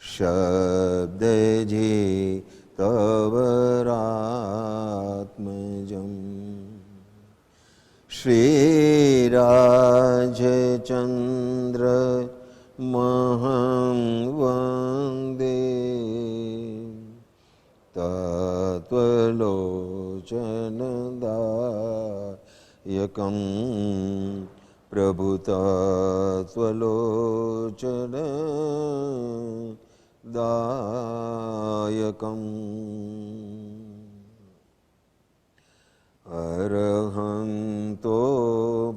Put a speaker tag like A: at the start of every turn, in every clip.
A: शब्दजे तव रात्मजम् श्रीराजचन्द्र महं वन्दे तत्त्वलोचनदायकं प्रभुतत्त्वलोचनदायकम् अरहन्तो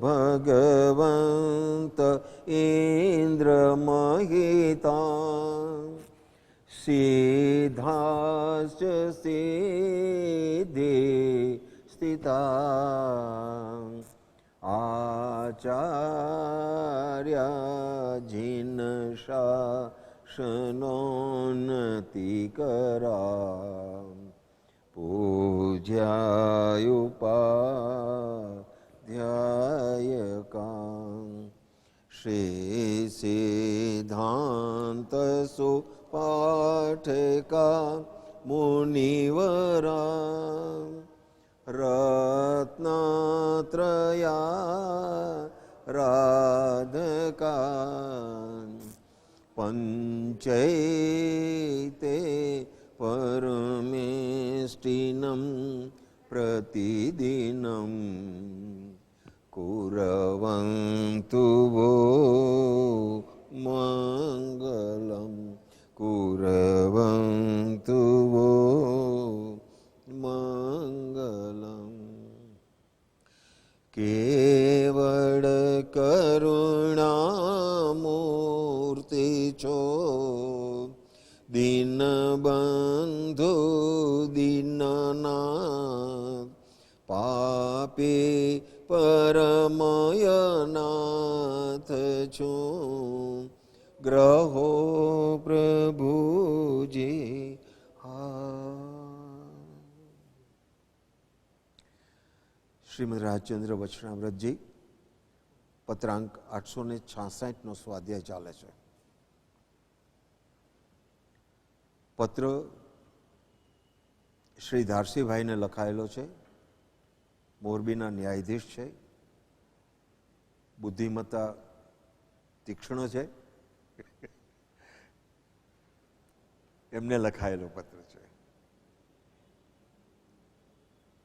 A: भगवन्त इन्द्रमहिता सिद्धाश्च सिद्धि स्थिता आचार्या जिनशासनोन्नतिकरा पूज्यायुपाध्यायकान् श्रीसिद्धान्तसुपाठका मुनिवरा रत्नत्रया राधकान् पञ्चैते परमेष्टिनं प्रतिदिनं कुर्वन्तु वो मङ्गलं कुर्वन्तु वो मङ्गलम् केवल करुणामूर्ति चो दीनबन्धु दीननाथ पापी परमयनाथ छो ग्रहो प्रभुजी श्रीमद રાજચંદ્ર વચનામૃતજી પત્રાંક 866નો સ્વાધ્યાય ચાલે છે. પત્ર શ્રી ધારસીભાઈને લખાયેલો છે. મોરબીના ન્યાયાધીશ છે, બુદ્ધિમત્તા તીક્ષ્ણ છે, એમને લખાયેલો પત્ર છે.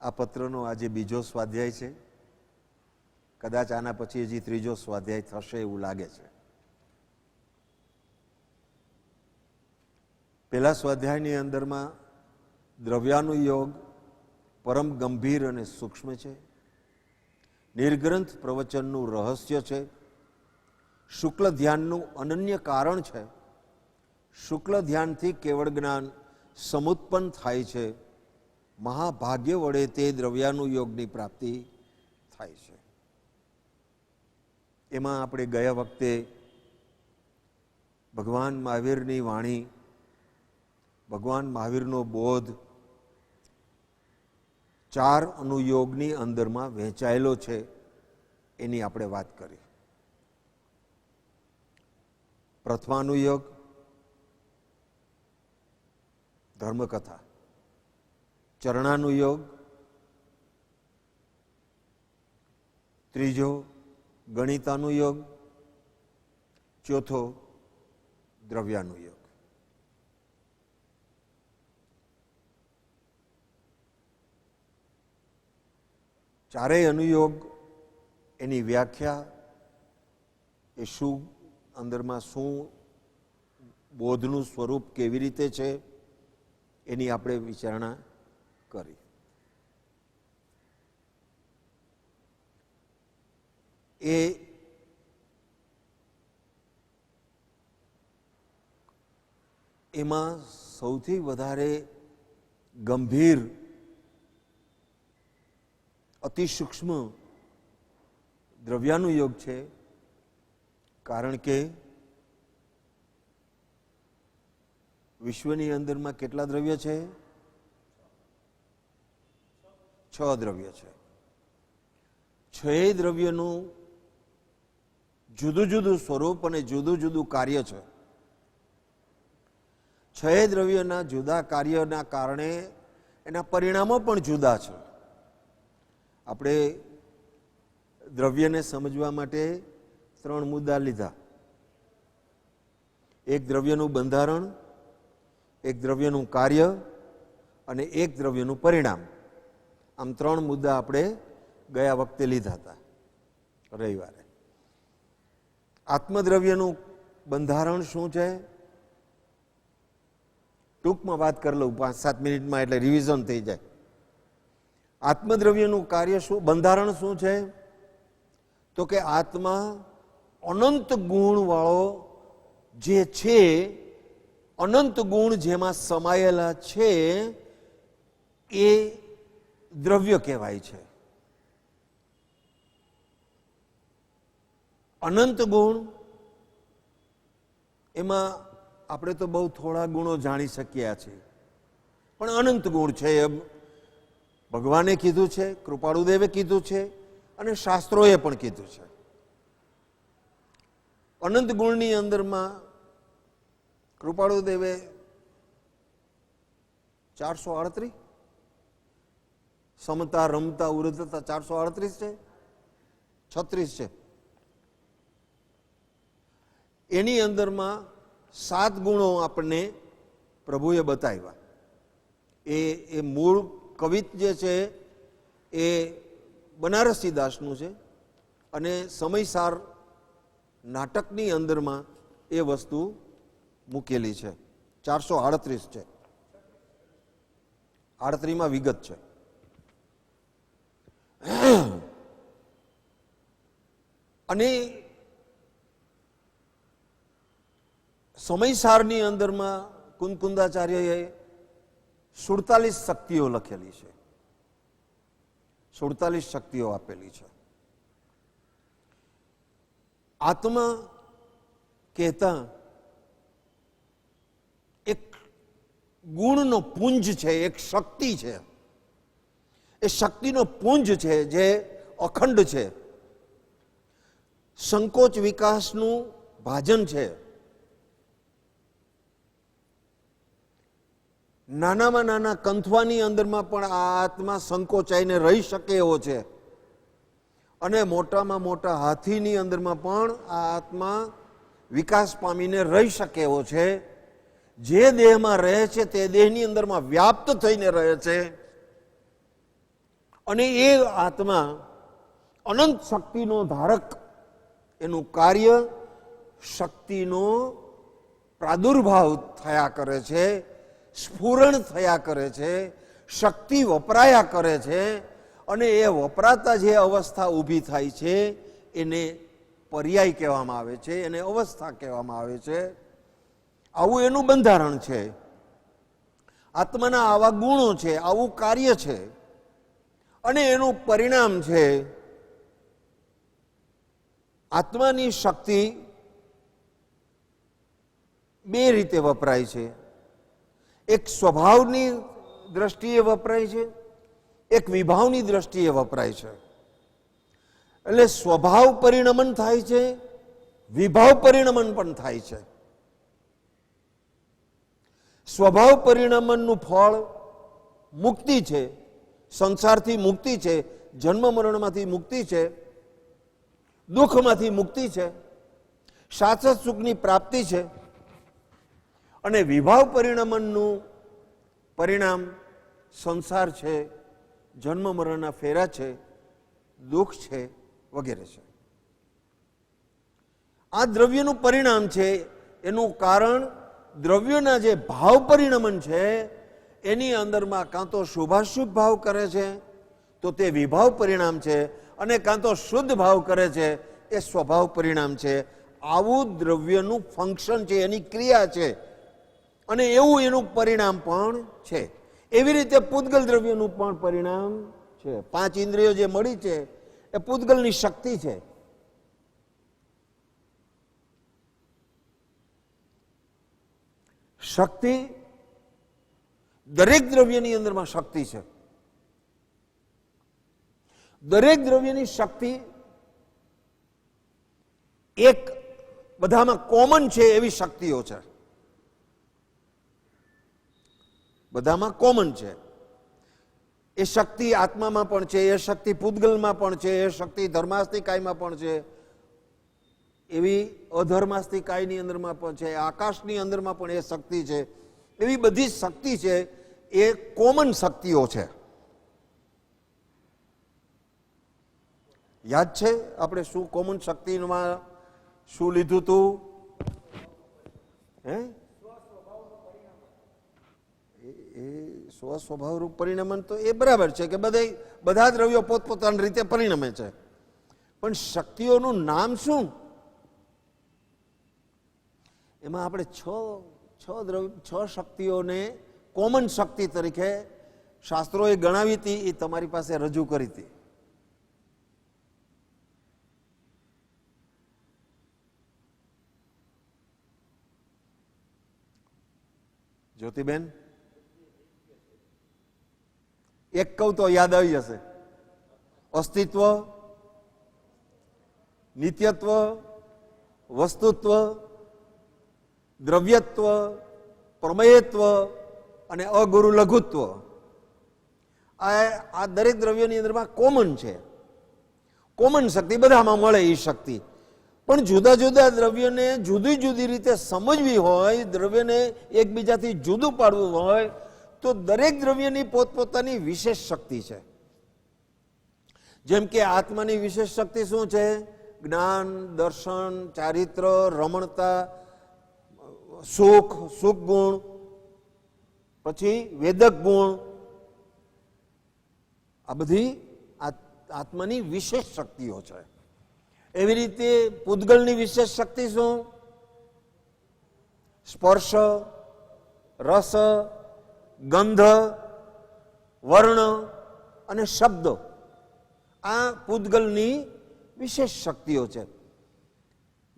A: આ પત્રનો આજે બીજો સ્વાધ્યાય છે. કદાચ આના પછી હજી ત્રીજો સ્વાધ્યાય થશે એવું લાગે છે. પહેલા સ્વાધ્યાયની અંદરમાં દ્રવ્યાનુયોગ પરમ ગંભીર અને સૂક્ષ્મ છે. નિર્ગ્રંથ પ્રવચનનું રહસ્ય છે. શુક્લ ધ્યાનનું અનન્ય કારણ છે. શુક્લ ધ્યાનથી કેવળ જ્ઞાન સમુત્પન્ન થાય છે. મહાભાગ્ય વડે તે દ્રવ્યાનુયોગની પ્રાપ્તિ થાય છે. એમાં આપણે ગયા વખતે ભગવાન મહાવીરની વાણી, ભગવાન મહાવીરનો બોધ 4 અનુયોગની અંદરમાં વહેંચાયેલો છે એની આપણે વાત કરી. પ્રથમાનુયોગ ધર્મકથા, ચરણાનુયોગ, ત્રીજો ગણિતાનુયોગ, ચોથો દ્રવ્યાનુયોગ. ચારેય અનુયોગ એની વ્યાખ્યા, એ શું અંદરમાં શું બોધનું સ્વરૂપ કેવી રીતે છે એની આપણે વિચારણા કરી. એમાં સૌથી વધારે ગંભીર, અતિ સૂક્ષ્મ દ્રવ્યાનુયોગ છે. કારણ કે વિશ્વની અંદરમાં કેટલા દ્રવ્ય છે? 6 દ્રવ્ય છે. 6 દ્રવ્યનું જુદું જુદું સ્વરૂપ અને જુદું જુદું કાર્ય છે. છ દ્રવ્યના જુદા કાર્યના કારણે એના પરિણામો પણ જુદા છે. આપણે દ્રવ્યને સમજવા માટે 3 મુદ્દા લીધા. એક દ્રવ્યનું બંધારણ, એક દ્રવ્યનું કાર્ય અને એક દ્રવ્યનું પરિણામ. આમ 3 મુદ્દા આપણે ગયા વખતે લીધા હતા રવિવારે. આત્મદ્રવ્યનું બંધારણ શું છે? ટૂંકમાં વાત કરી લઉં 5-7 મિનિટમાં, એટલે રિવિઝન થઈ જાય. આત્મદ્રવ્યનું કાર્ય શું, બંધારણ શું છે? તો કે આત્મા અનંત ગુણ વાળો જે છે, અનંત ગુણ જેમાં સમાયેલા છે એ દ્રવ્ય કહેવાય છે. અનંત ગુણ, એમાં આપણે તો બહુ થોડા ગુણો જાણી શક્યા છીએ, પણ અનંત ગુણ છે એમ ભગવાને કીધું છે, કૃપાળુદેવે કીધું છે અને શાસ્ત્રોએ પણ કીધું છે. અનંત ગુણની અંદરમાં કૃપાળુદેવે 438, સમતા રમતા ઉરતતા 438 છે, 36 છે. એની અંદરમાં 7 ગુણો આપણને પ્રભુએ બતાવ્યા. એ મૂળ કવિત જે છે એ બનારસી દાસનું છે અને સમયસાર નાટકની અંદરમાં એ વસ્તુ મૂકેલી છે. 438 છે, 38માં વિગત છે. અને સમયસારની અંદરમાં કુંદકુંદાચાર્યએ 47 શક્તિઓ લખેલી છે, 47 શક્તિઓ આપેલી છે. આત્મા કહેતા એક ગુણનો પુંજ છે, એક શક્તિ છે. એ શક્તિનો પુંજ છે જે અખંડ છે, સંકોચ વિકાસનું ભાજન છે. નાનામાં નાના કંથવાની અંદરમાં પણ આ આત્મા સંકોચાઈને રહી શકે એવો છે અને મોટામાં મોટા હાથીની અંદરમાં પણ આ આત્મા વિકાસ પામીને રહી શકે એવો છે. જે દેહમાં રહે છે તે દેહની અંદરમાં વ્યાપ્ત થઈને રહે છે અને એ આત્મા અનંત શક્તિનો ધારક. એનું કાર્ય શક્તિનો પ્રાદુર્ભાવ થયા કરે છે, સ્ફુરણ થયા કરે છે, શક્તિ વપરાયા કરે છે અને એ વપરાતા જે અવસ્થા ઊભી થાય છે એને પર્યાય કહેવામાં આવે છે, એને અવસ્થા કહેવામાં આવે છે. આવું એનું બંધારણ છે. આત્માના આવા ગુણો છે, આવું કાર્ય છે અને એનું પરિણામ છે. આત્માની શક્તિ 2 રીતે વપરાય છે. એક સ્વભાવની દ્રષ્ટિએ વપરાય છે, એક વિભાવની દ્રષ્ટિએ વપરાય છે. એટલે સ્વભાવ પરિણમન થાય છે, વિભાવ પરિણમન પણ થાય છે. સ્વભાવ પરિણમનનું ફળ મુક્તિ છે, સંસારથી મુક્તિ છે, જન્મ મરણમાંથી મુક્તિ છે, દુઃખમાંથી મુક્તિ છે, શાશ્વત સુખની પ્રાપ્તિ છે. અને વિભાવ પરિણમનનું પરિણામ સંસાર છે, જન્મ મરણના ફેરા છે, દુઃખ છે વગેરે છે. આ દ્રવ્યનું પરિણામ છે. એનું કારણ દ્રવ્યના જે ભાવ પરિણમન છે એની અંદરમાં કાં તો શુભાશુભ ભાવ કરે છે તો તે વિભાવ પરિણામ છે અને કાં તો શુદ્ધ ભાવ કરે છે એ સ્વભાવ પરિણામ છે. આવું દ્રવ્યનું ફંક્શન છે, એની ક્રિયા છે અને એવું એનું પરિણામ પણ છે. એવી રીતે પૂતગલ દ્રવ્યનું પણ પરિણામ છે. 5 ઇન્દ્રિયો જે મળી છે એ પૂતગલની શક્તિ છે. શક્તિ દરેક દ્રવ્યની અંદરમાં શક્તિ છે. દરેક દ્રવ્યની શક્તિ એક બધામાં કોમન છે એવી શક્તિઓ છે. બધામાં કોમન છે. એ શક્તિ આત્મામાં પણ છે, એ શક્તિ પૂતગલમાં પણ છે, એ શક્તિ ધર્માસ્તી કાયમાં પણ છે, એવી અધર્માસ્તી કાયની અંદરમાં પણ છે, આકાશની અંદરમાં પણ એ શક્તિ છે. એવી બધી શક્તિ છે એ કોમન શક્તિઓ છે. યાદ છે આપણે શું કોમન શક્તિમાં શું લીધું હતું? હે, એ સ્વસ્વભાવ રૂપ પરિણમન તો એ બરાબર છે કે બધા દ્રવ્યો પોતપોતાની રીતે પરિણમે છે, પણ શક્તિઓનું નામ શું? એમાં આપણે છ શક્તિઓને કોમન શક્તિ તરીકે શાસ્ત્રોએ ગણાવી હતી, એ તમારી પાસે રજૂ કરી હતી. જ્યોતિબેન, એક કહું તો યાદ આવી જશે. અસ્તિત્વ, નિત્યત્વ, વસ્તુત્વ, દ્રવ્યત્વ, પ્રમેયત્વ અને અગુરુ લઘુત્વ. આ દરેક દ્રવ્યોની અંદરમાં કોમન છે. કોમન શક્તિ બધામાં મળે એ શક્તિ, પણ જુદા જુદા દ્રવ્યોને જુદી જુદી રીતે સમજવી હોય, દ્રવ્યને એકબીજાથી જુદું પાડવું હોય, તો દરેક દ્રવ્યની પોતપોતાની વિશેષ શક્તિ છે. જેમ કે આત્માની વિશેષ શક્તિ શું છે? જ્ઞાન, દર્શન, ચારિત્ર, રમણતા, સુખ ગુણ, પછી વેદક ગુણ. આ બધી આત્માની વિશેષ શક્તિઓ છે. એવી રીતે પૂતગલની વિશેષ શક્તિ શું? સ્પર્શ, રસ, ગંધ, વર્ણ અને શબ્દ. આ પૂતગલની વિશેષ શક્તિઓ છે.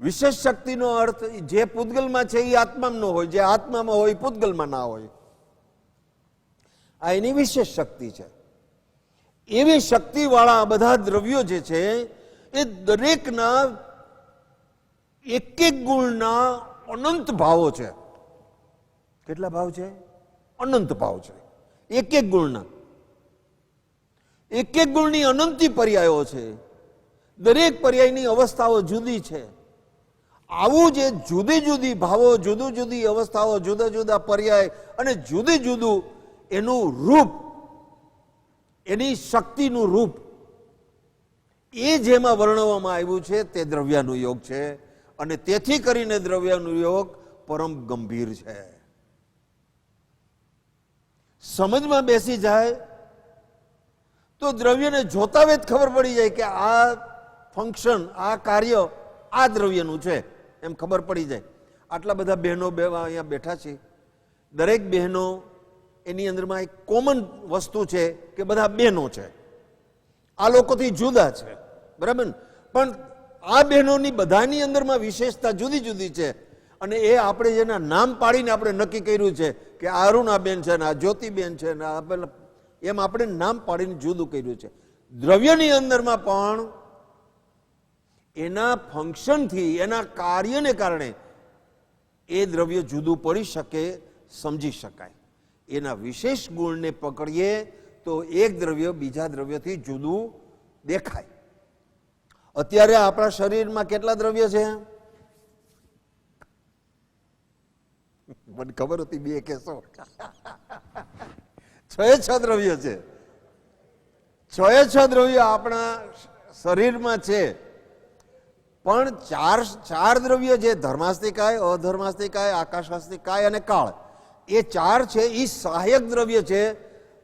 A: વિશેષ શક્તિનો અર્થ જે પૂતગલમાં છે એ આત્મામાં ન હોય, જે આત્મામાં હોય પૂતગલમાં ના હોય. આ એની વિશેષ શક્તિ છે. એવી શક્તિવાળા બધા દ્રવ્યો જે છે એ દરેકના એક એક ગુણના અનંત ભાવો છે. કેટલા ભાવ છે? અનંત ભાવ છે. એક એક ગુણના, એક એક ગુણની અનંતી પર્યાયો છે. દરેક પર્યાયની અવસ્થાઓ જુદી છે. આવું જે જુદી જુદી ભાવો, જુદી જુદી અવસ્થાઓ, જુદા જુદા પર્યાય અને જુદી જુદું એનું રૂપ, એની શક્તિનું રૂપ, એ જેમાં વર્ણવવામાં આવ્યું છે તે દ્રવ્યાનુયોગ છે. અને તેથી કરીને દ્રવ્યાનુયોગ પરમ ગંભીર છે. સમજમાં બેસી જાય તો દ્રવ્યને જોતા વેત ખબર પડી જાય કે આ ફંક્શન, આ કાર્ય આ દ્રવ્યનું છે, એમ ખબર પડી જાય. આટલા બધા બહેનો અહીંયા બેઠા છે, દરેક બહેનો એની અંદરમાં એક કોમન વસ્તુ છે કે બધા બહેનો છે. આ લોકોથી જુદા છે, બરાબર, પણ આ બહેનોની બધાની અંદરમાં વિશેષતા જુદી જુદી છે. અને એ આપણે જેના નામ પાડીને આપણે નક્કી કર્યું છે કે આ અરુણાબેન છે ને આ જ્યોતિબેન છે ને એમ આપણે નામ પાડીને જુદું કર્યું છે. દ્રવ્યની અંદરમાં પણ એના ફંક્શનથી, એના કાર્યને કારણે એ દ્રવ્ય જુદું પડી શકે, સમજી શકાય. એના વિશેષ ગુણને પકડીએ તો એક દ્રવ્ય બીજા દ્રવ્યથી જુદું દેખાય. અત્યારે આપણા શરીરમાં કેટલા દ્રવ્ય છે? મને ખબર હતી બે કેસો. 6 દ્રવ્ય છે. 6 દ્રવ્ય આપણા શરીરમાં છે. પણ ચાર દ્રવ્ય છે, ધર્માસ્તિકાય, અધર્માસ્તિકાય, આકાશાસ્તિકાય અને કાળ. એ 4 છે એ સહાયક દ્રવ્ય છે.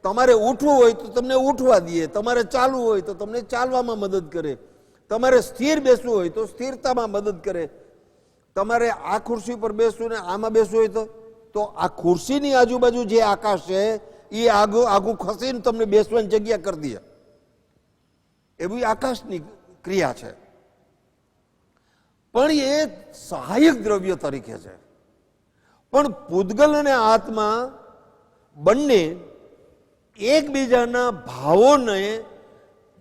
A: તમારે ઉઠવું હોય તો તમને ઉઠવા દે, તમારે ચાલવું હોય તો તમને ચાલવામાં મદદ કરે, તમારે સ્થિર બેસવું હોય તો સ્થિરતામાં મદદ કરે, તમારે આ ખુરશી પર બેસવું ને આમાં બેસવું હોય તો આ ખુરશીની આજુબાજુ જે આકાશ છે એ આગું ખસીને તમને બેસવાની જગ્યા કરી દે. એવી આકાશની ક્રિયા છે. પણ એ સહાયક દ્રવ્ય તરીકે છે. પણ પૂતગલ અને આત્મા બંને એકબીજાના ભાવોને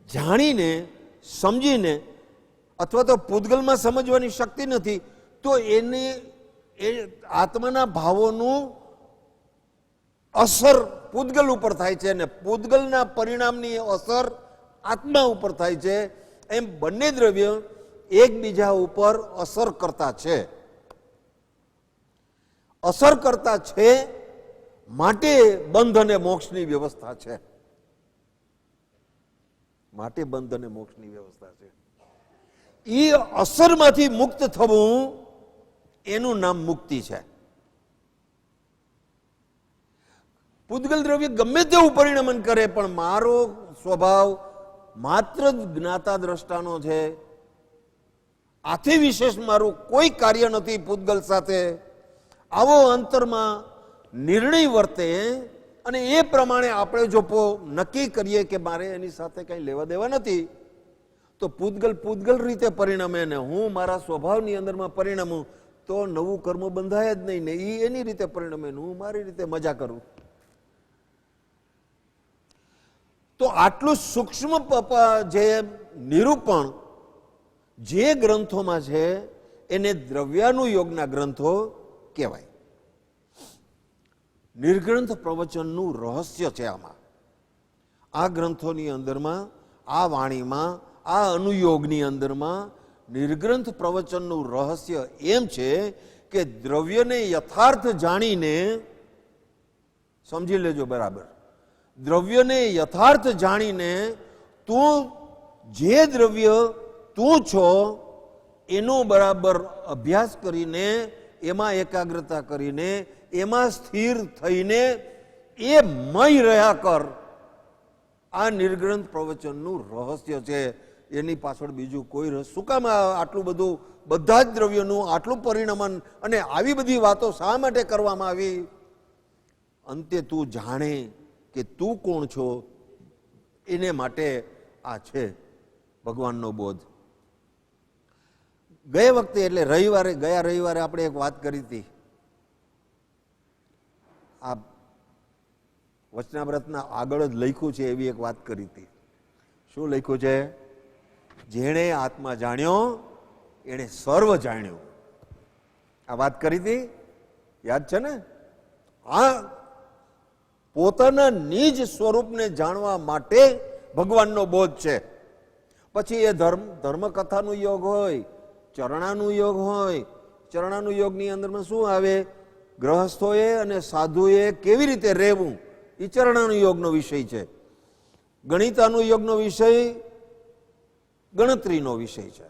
A: જાણીને, સમજીને, અથવા તો પૂતગલમાં સમજવાની શક્તિ નથી તો એને એ આત્માના ભાવોનું અસર પૂતગલ ઉપર થાય છે અને પૂતગલના પરિણામની અસર આત્મા ઉપર થાય છે. એમ બંને દ્રવ્ય એકબીજા ઉપર અસર કરતા છે. અસર કરતા છે માટે બંધ અને મોક્ષની વ્યવસ્થા છે. માટે બંધ અને મોક્ષની વ્યવસ્થા છે. એ અસરમાંથી મુક્ત થવું એનું નામ મુક્તિ છે. પૂતગલ દ્રવ્ય ગમે તેવું પરિણમન કરે પણ મારો સ્વભાવ માત્ર જ્ઞાતા દ્રષ્ટાનો છે, આથી વિશેષ મારું કોઈ કાર્ય નથી પૂતગલ સાથે, આવો અંતરમાં નિર્ણય વર્તે અને એ પ્રમાણે આપણે જો નક્કી કરીએ કે મારે એની સાથે કંઈ લેવા દેવા નથી, તો પૂતગલ પૂતગલ રીતે પરિણમે ને હું મારા સ્વભાવની અંદરમાં પરિણમું તો નવું કર્મ બંધાય જ નહીં ને એ એની રીતે પરિણમે હું મારી રીતે મજા કરું. તો આટલું સૂક્ષ્મ જે નિરૂપણ જે ગ્રંથોમાં છે એને દ્રવ્યાનુયોગના ગ્રંથો કહેવાય. નિર્ગ્રંથ પ્રવચનનું રહસ્ય છે આમાં. આ ગ્રંથોની અંદરમાં, આ વાણીમાં, આ અનુયોગની અંદરમાં નિર્ગ્રંથ પ્રવચનનું રહસ્ય એમ છે કે દ્રવ્યને યથાર્થ જાણીને, સમજી લેજો બરાબર, દ્રવ્યને યથાર્થ જાણીને તું જે દ્રવ્ય તું છો એનો બરાબર અભ્યાસ કરીને, એમાં એકાગ્રતા કરીને, એમાં સ્થિર થઈને એ મય રહ્યા કર. આ નિર્ગ્રંથ પ્રવચનનું રહસ્ય છે. એની પાછળ બીજું કોઈ રહસ્ય શું કામ આટલું બધું બધા જ દ્રવ્યોનું આટલું પરિણમન અને આવી બધી વાતો શા માટે કરવામાં આવી? અંતે તું જાણે કે તું કોણ છો એને માટે આ છે ભગવાનનો બોધ. ગયા વખતે એટલે ગયા રવિવારે આપણે એક વાત કરી હતી. આ વચનામૃતના આગળ જ લખ્યું છે એવી એક વાત કરી હતી. શું લખ્યું છે? જેણે આત્મા જાણ્યો એણે સર્વ જાણ્યું. આ વાત કરી હતી, યાદ છે ને? આ પોતાના નિજ સ્વરૂપને જાણવા માટે ભગવાનનો બોધ છે. પછી એ ધર્મકથાનું યોગ હોય, ચરણાનું યોગ હોય, ચરણાનું યોગની અંદરમાં શું આવે? ગ્રહસ્થોએ અને સાધુએ કેવી રીતે રહેવું એ ચરણાનું યોગનો વિષય છે. ગણિતાનું યોગનો વિષય ગણતરીનો વિષય છે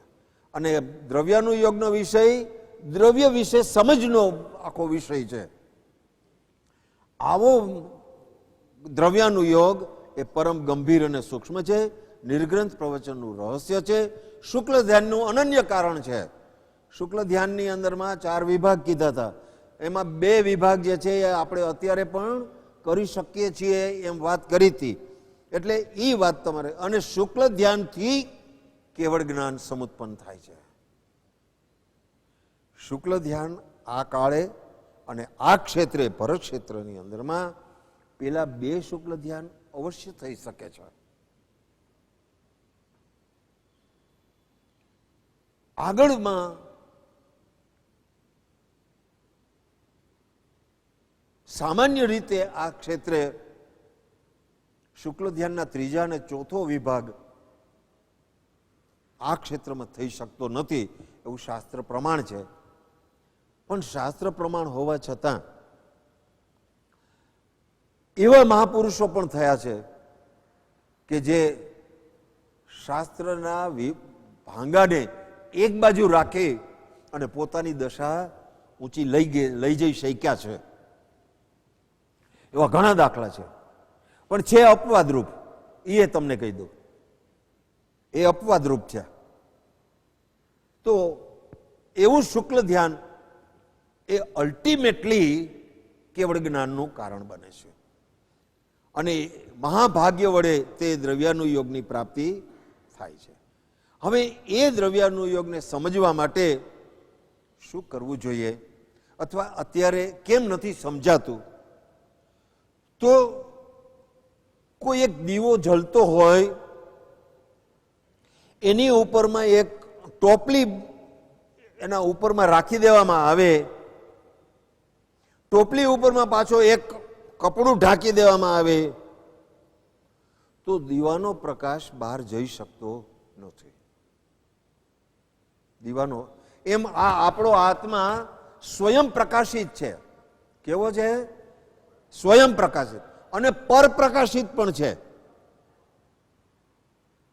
A: અને દ્રવ્યાનું યોગનો વિષય દ્રવ્ય વિશે સમજનો આખો વિષય છે. આવો દ્રવ્યાનું યોગ એ પરમ ગંભીર અને સૂક્ષ્મ છે. નિર્ગ્રંથ પ્રવચનનું રહસ્ય છે. શુક્લ ધ્યાનનું અનન્ય કારણ છે. શુક્લ ધ્યાનની અંદરમાં 4 વિભાગ કીધા હતા. એમાં 2 વિભાગ જે છે એ આપણે અત્યારે પણ કરી શકીએ છીએ એમ વાત કરી હતી. એટલે એ વાત તમારે, અને શુક્લ ધ્યાનથી કેવળ જ્ઞાન સમુત્પન્ન થાય છે. શુક્લ ધ્યાન આ કાળે અને આ ક્ષેત્રે ભરત ક્ષેત્રની અંદરમાં પેલા 2 શુક્લ ધ્યાન અવશ્ય થઈ શકે છે. આગળમાં સામાન્ય રીતે આ ક્ષેત્રે શુક્લ ધ્યાનના 3જા અને 4થો વિભાગ આ ક્ષેત્રમાં થઈ શકતો નથી એવું શાસ્ત્ર પ્રમાણ છે. પણ શાસ્ત્ર પ્રમાણ હોવા છતાં એવા મહાપુરુષો પણ થયા છે કે જે શાસ્ત્રના ભાંગાને એક બાજુ રાખી અને પોતાની દશા ઊંચી લઈ જઈ શક્યા છે. એવા ઘણા દાખલા છે. પણ છે અપવાદરૂપ, એ તમને કહી દઉં, એ અપવાદરૂપ છે. તો એવું શુક્લ ધ્યાન એ અલ્ટિમેટલી કેવળ જ્ઞાનનું કારણ બને છે અને મહાભાગ્ય વડે તે દ્રવ્યાનુયોગની પ્રાપ્તિ થાય છે. હવે એ દ્રવ્યાનુયોગને સમજવા માટે શું કરવું જોઈએ અથવા અત્યારે કેમ નથી સમજાતું? તો કોઈ એક દીવો જલતો હોય, એની ઉપરમાં એક ટોપલી એના ઉપરમાં રાખી દેવામાં આવે, ટોપલી ઉપરમાં પાછો એક કપડું ઢાંકી દેવામાં આવે તો દીવાનો પ્રકાશ બહાર જઈ શકતો નથી. દીવાનો એમ આ આપણો આત્મા સ્વયં પ્રકાશિત છે. કેવો છે? સ્વયં પ્રકાશિત અને પરપ્રકાશિત પણ છે.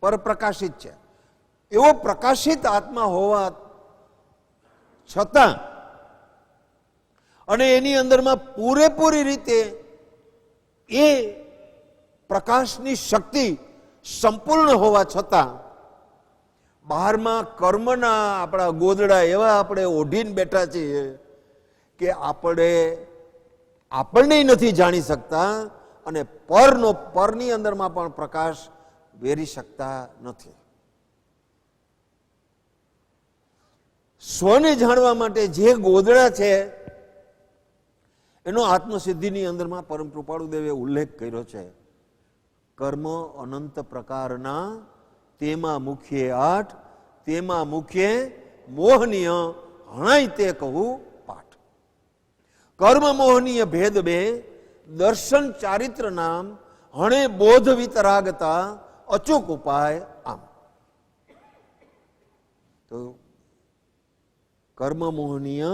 A: પરપ્રકાશિત છે. એવો પ્રકાશિત આત્મા હોવા છતાં અને એની અંદરમાં પૂરેપૂરી રીતે એ પ્રકાશની શક્તિ સંપૂર્ણ હોવા છતાં બહારમાં કર્મના આપણા ગોદડા એવા આપણે ઓઢીને બેઠા છીએ કે આપણને નથી જાણી શકતા અને પરની અંદરમાં પણ પ્રકાશ વેરી શકતા નથી. સ્વને જાણવા માટે જે ગોદડા છે એનો આત્મસિદ્ધિની અંદરમાં પરમ કૃપાળુ દેવે ઉલ્લેખ કર્યો છે. કર્મ અનંત પ્રકારના, તેમાં મુખ્ય 8, તેમાં મુખ્ય મોહનીય હણાય તે કહું પાઠ. કર્મ મોહનીય ભેદ 2, દર્શન ચારિત્ર નામ, હણે બોધ વિતરાગતા, અચૂક ઉપાય આમ. તો કર્મ મોહનીય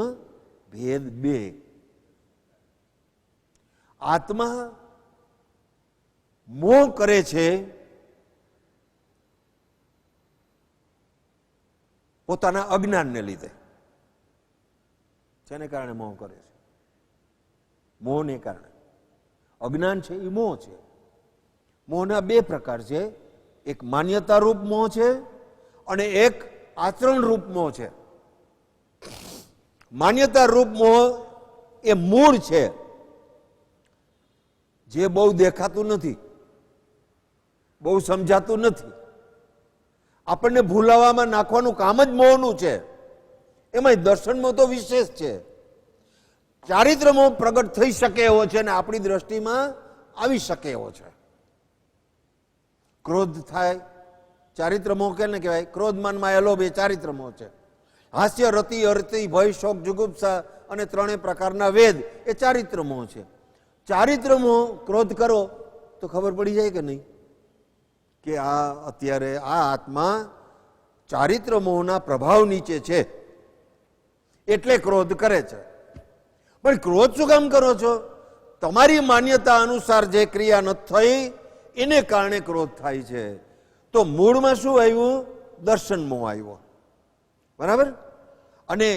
A: ભેદ 2. આત્મા મોહ કરે છે પોતાના અજ્ઞાનને લીધે. શેને કારણે મોહ કરે છે? મોહને કારણે. અજ્ઞાન છે એ મોહ છે. મોહના 2 પ્રકાર છે. એક માન્યતા રૂપ મોહ છે અને એક આચરણ રૂપ મોહ છે. માન્યતા રૂપ મોહ એ મૂળ છે, જે બહુ દેખાતું નથી, બહુ સમજાતું નથી, આપણને ભૂલાવામાં નાખવાનું કામ જ મોહનું છે. એમાં દર્શન મોહ તો વિશેષ છે. ચારિત્ર મોહ પ્રગટ થઈ શકે એવો છે અને આપણી દ્રષ્ટિમાં આવી શકે એવો છે. ક્રોધ થાય, ચારિત્ર મોહ કેને કહેવાય? ક્રોધ, માન, માયા, લોભ એ ચારિત્ર મોહ છે. હાસ્ય, રતિ, અરતિ, ભય, શોક, જુગુપ્સા અને 3 પ્રકારના વેદ એ ચારિત્ર મોહ છે. ચારિત્ર મોહ ક્રોધ કરો તો ખબર પડી જાય કે નહીં કે આ અત્યારે આ આત્મા ચારિત્ર મોહના પ્રભાવ નીચે છે, એટલે ક્રોધ કરે છે. પણ ક્રોધ શું કામ કરો છો? તમારી માન્યતા અનુસાર જે ક્રિયા નથી થઈ એને કારણે ક્રોધ થાય છે. તો મૂળમાં શું આવ્યું? દર્શન મોહ આવ્યો. બરાબર? અને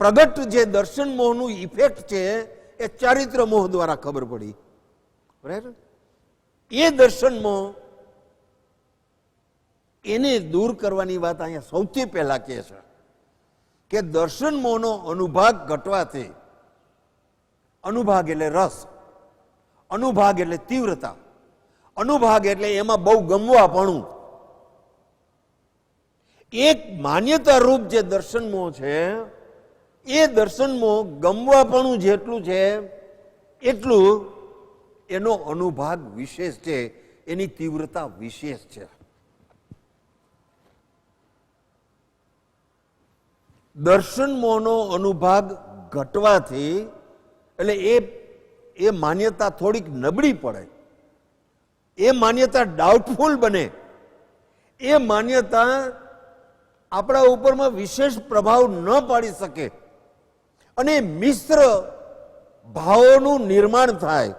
A: પ્રગટ જે દર્શન મોહનું ઇફેક્ટ છે એ ચારિત્ર મોહ દ્વારા ખબર પડી. બરાબર? એ દર્શન મોહ એને દૂર કરવાની વાત અહીંયા સૌથી પહેલા કહે છે કે દર્શન મોહનો અનુભાગ ઘટવાથી, અનુભાગ એટલે રસ, અનુભાગ એટલે તીવ્રતા, અનુભાગ એટલે એમાં બહુ ગમવાપણું. એક માન્યતા રૂપ જે દર્શન મોહ છે એ દર્શન મોહ ગમવાપણું જેટલું છે એટલું એનો અનુભાગ વિશેષ છે, એની તીવ્રતા વિશેષ છે. દર્શન મોહનો અનુભાગ ઘટવાથી એટલે એ માન્યતા થોડીક નબળી પડે, એ માન્યતા ડાઉટફુલ બને, એ માન્યતા આપણા ઉપરમાં વિશેષ પ્રભાવ ન પાડી શકે અને મિશ્ર ભાવોનું નિર્માણ થાય.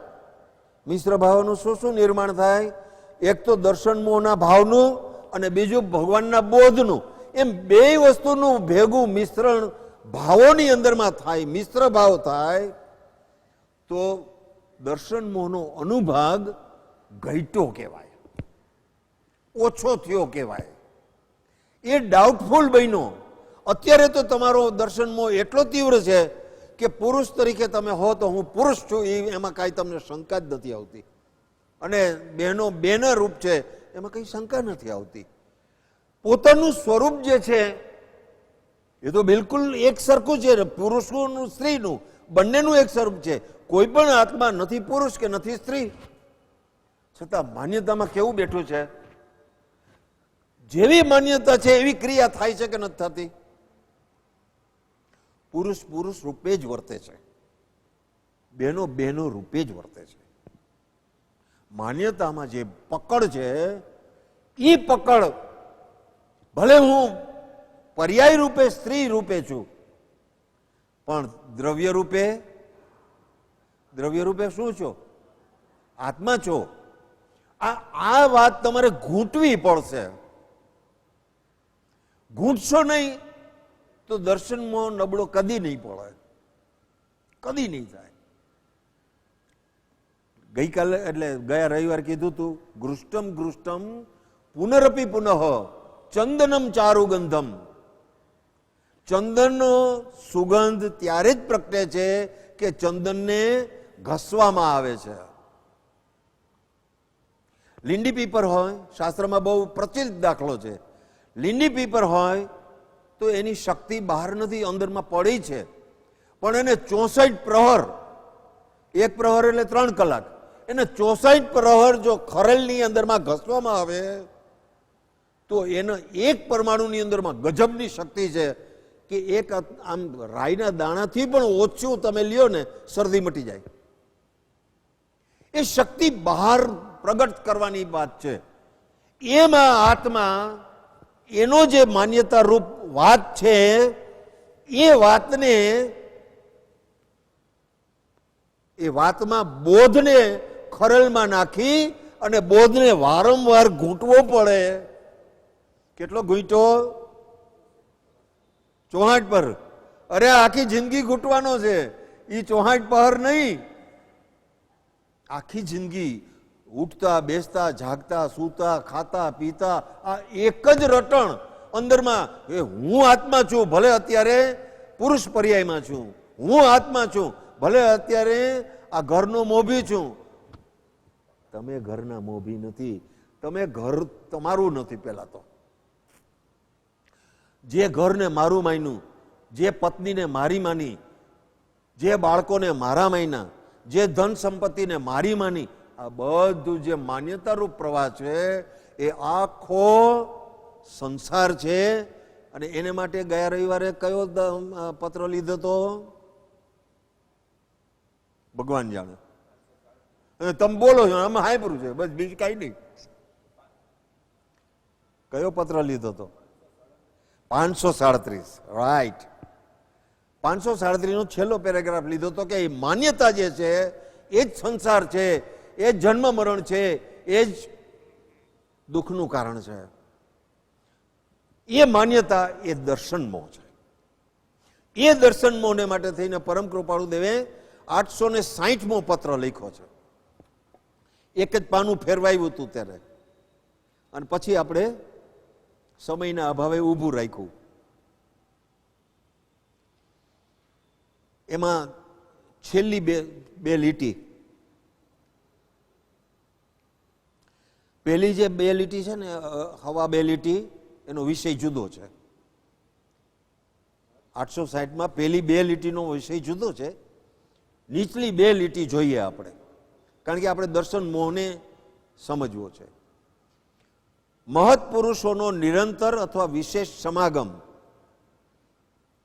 A: મિશ્ર ભાવોનું શું નિર્માણ થાય? એક તો દર્શન મોહના ભાવનું અને બીજું ભગવાનના બોધનું. એમ 2 વસ્તુનું ભેગું મિશ્રણ ભાવોની અંદરમાં થાય, મિશ્ર ભાવ થાય તો દર્શન મોહનો અનુભાગ ઘટ્યો કહેવાય, ઓછો થયો કહેવાય. એ ડાઉટફુલ બન્યો. અત્યારે તો તમારો દર્શન મોહ એટલો તીવ્ર છે કે પુરુષ તરીકે તમે હો તો હું પુરુષ છું એમાં કાંઈ તમને શંકા જ નથી આવતી. અને બહેનો બેના રૂપ છે એમાં કંઈ શંકા નથી આવતી. પોતાનું સ્વરૂપ જે છે એ તો બિલકુલ એક સરખું છે, પુરુષનું સ્ત્રીનું બંનેનું એક સ્વરૂપ છે. કોઈ પણ આત્મા નથી પુરુષ કે નથી સ્ત્રી, છતાં માન્યતામાં કેવું બેઠું છે? જેવી માન્યતા છે એવી ક્રિયા થાય છે કે નથી થતી? પુરુષ પુરુષ રૂપે જ વર્તે છે, બહેનો બહેનો રૂપે જ વર્તે છે. માન્યતામાં જે પકડ છે એ પકડ, ભલે હું પર્યાય રૂપે સ્ત્રી રૂપે છું, પણ દ્રવ્ય રૂપે શું છો? આત્મા છો. આ વાત તમારે ઘૂંટવી પડશે. ઘૂંટશો નહીં તો દર્શનમાં નબળો કદી નહીં પડે, કદી નહીં થાય. ગઈકાલે એટલે ગયા રવિવાર કીધું તું, ગૃષ્ટમ પુનરપી પુનઃ ચંદનમ ચારુગંધમ. ચંદનનો સુગંધ ત્યારે જ પ્રગટે છે કે ચંદનને ઘસવામાં આવે છે. લીંડી પીપર હોય, શાસ્ત્રમાં બહુ પ્રચલિત દાખલો છે. લીંડી પીપર હોય તો એની શક્તિ બહાર નથી, અંદરમાં પડી છે, પણ એને 64 પ્રહર, એક પ્રહર એટલે 3 કલાક, એને 64 પ્રહર જો ખરેલની અંદરમાં ઘસવામાં આવે તો એના એક પરમાણુની અંદરમાં ગજબની શક્તિ છે કે એક આમ રાઈના દાણાથી પણ ઓછું તમે લ્યો ને, શરદી મટી જાય. એ શક્તિ બહાર પ્રગટ કરવાની વાત છે. એમાં આત્મા, એનો જે માન્યતા રૂપ વાત છે, એ વાતને, એ વાતમાં બોધને ખરેલમાં નાખી અને બોધને વારંવાર ઘૂંટવો પડે. કેટલો ઘૂંટો? 64 પર. અરે આખી જિંદગી ઘૂંટવાનો છે, એ 64 પહર નહીં, આખી જિંદગી ઉઠતા બેસતા જાગતા સૂતા ખાતા પીતા આ એક જ રટણ અંદરમાં. એ હું આત્મા છું, ભલે અત્યારે પુરુષ પર્યાયમાં છું, હું આત્મા છું, ભલે અત્યારે આ ઘરનો મોભી છું. તમે ઘરના મોભી નથી, તમે ઘર તમારું નથી. પહેલા તો જે ઘરને મારું માન્યું, જે પત્નીને મારી માની, જે બાળકોને મારા માન્યા, જે ધન સંપત્તિને મારી માની, આ બધું જે માન્યતારૂપ પ્રવાહ છે એ આખો સંસાર છે. અને એને માટે ગયા રવિવારે કયો પત્ર લીધો તો ભગવાન જાણે. તમે બોલો છો, આમાં હાઈપરું છે, બસ બીજું કઈ નહીં. કયો પત્ર લીધો તો? 537. રાઈટ. 537 નો છેલ્લો પેરેગ્રાફ લીધો તો કે એ માન્યતા જે છે એ જ સંસાર છે, એ જ જન્મ મરણ છે, એ જ દુઃખનું કારણ છે. એ માન્યતા એ દર્શન મોહ છે. એ દર્શન મોહને માટે થઈને પરમ કૃપાળુ દેવે 860મો પત્ર લખ્યો છે. એક જ પાનું ફેરવાયું હતું ત્યારે, અને પછી આપણે સમયના અભાવે ઊભું રાખ્યું. એમાં છેલ્લી બે લીટી, પહેલી જે 2 લીટી છે ને, હવા 2 લીટી, એનો વિષય જુદો છે. 860માં પહેલી 2 લીટીનો વિષય જુદો છે. નીચલી 2 લીટી જોઈએ આપણે, કારણ કે આપણે દર્શન મોહને સમજવો છે. મહત પુરુષોનો નિરંતર અથવા વિશેષ સમાગમ.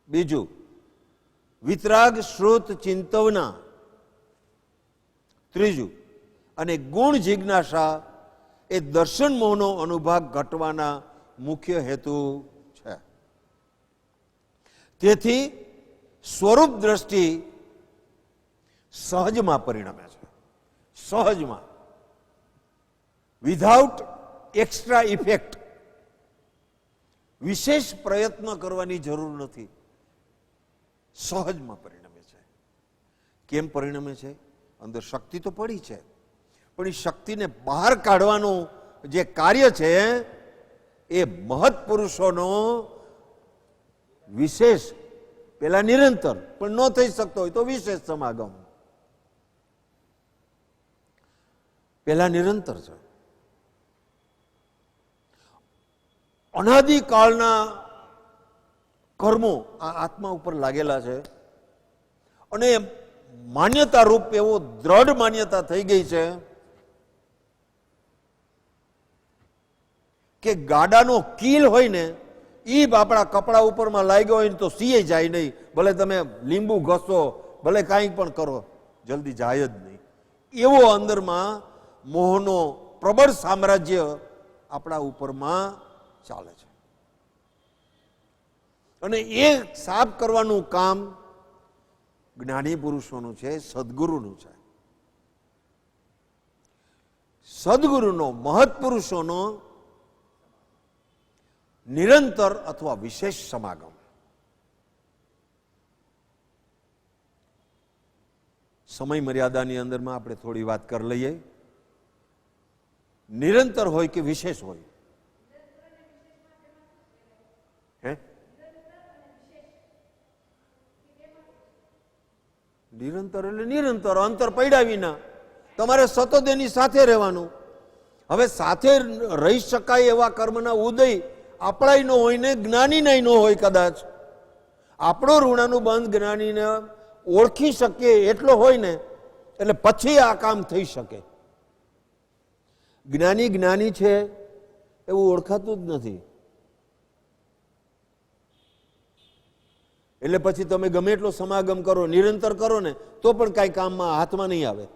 A: બીજું, વિતરાગ શ્રોત ચિંતવના. ત્રીજું, અને ગુણ જિજ્ઞાસા એ દર્શન મોહનો અનુભાગ ઘટવાના મુખ્ય હેતુ છે. તેથી સ્વરૂપ દ્રષ્ટિ સહજમાં પરિણમે છે. સહજમાં, વિધાઉટ એક્સ્ટ્રા ઇફેક્ટ. વિશેષ પ્રયત્ન કરવાની જરૂર નથી, સહજમાં પરિણમે છે. કેમ પરિણમે છે? અંદર શક્તિ તો પડી છે, પણ એ શક્તિને બહાર કાઢવાનું જે કાર્ય છે એ મહત પુરુષોનો વિશેષ, પેલા નિરંતર, પણ ન થઈ શકતો હોય તો વિશેષ સમાગમ. પેલા નિરંતર છે. અનાદિકાળના કર્મો આ આત્મા ઉપર લાગેલા છે, અને માન્યતા રૂપ એવો દ્રઢ માન્યતા થઈ ગઈ છે કે ગાડાનો કીલ હોય ને એ આપણા કપડા ઉપરમાં લાગ્યો હોય ને તો સીએ જાય નહીં. ભલે તમે લીંબુ ઘસો, ભલે કાંઈ પણ કરો, જલ્દી જાય જ નહીં. એવો અંદરમાં મોહનો પ્રબળ સામ્રાજ્ય આપણા ઉપરમાં ચાલે છે. અને એ સાફ કરવાનું કામ જ્ઞાની પુરુષોનું છે, સદગુરુનું છે. સદગુરુનો, મહત્પુરુષોનો નિરંતર અથવા વિશેષ સમાગમ. સમય મર્યાદાની અંદરમાં આપણે થોડી વાત કરી લઈએ. નિરંતર હોય કે વિશેષ હોય? હે, નિરંતર એટલે નિરંતર, અંતર પડ્યા વિના. તમારે સતત એની સાથે રહેવાનું. હવે સાથે રહી શકાય એવા કર્મના ઉદય આપણા ન હોય ને જ્ઞાનીના ન હોય. કદાચ આપણો ઋણાનુબંધ જ્ઞાનીને ઓળખી શકીએ એટલો હોય ને એટલે પછી આ કામ થઈ શકે. જ્ઞાની જ્ઞાની છે એવું ઓળખાતું જ નથી. એટલે પછી તમે ગમે એટલો સમાગમ કરો, નિરંતર કરો ને તો પણ કાંઈ કામમાં હાથમાં નહીં આવે.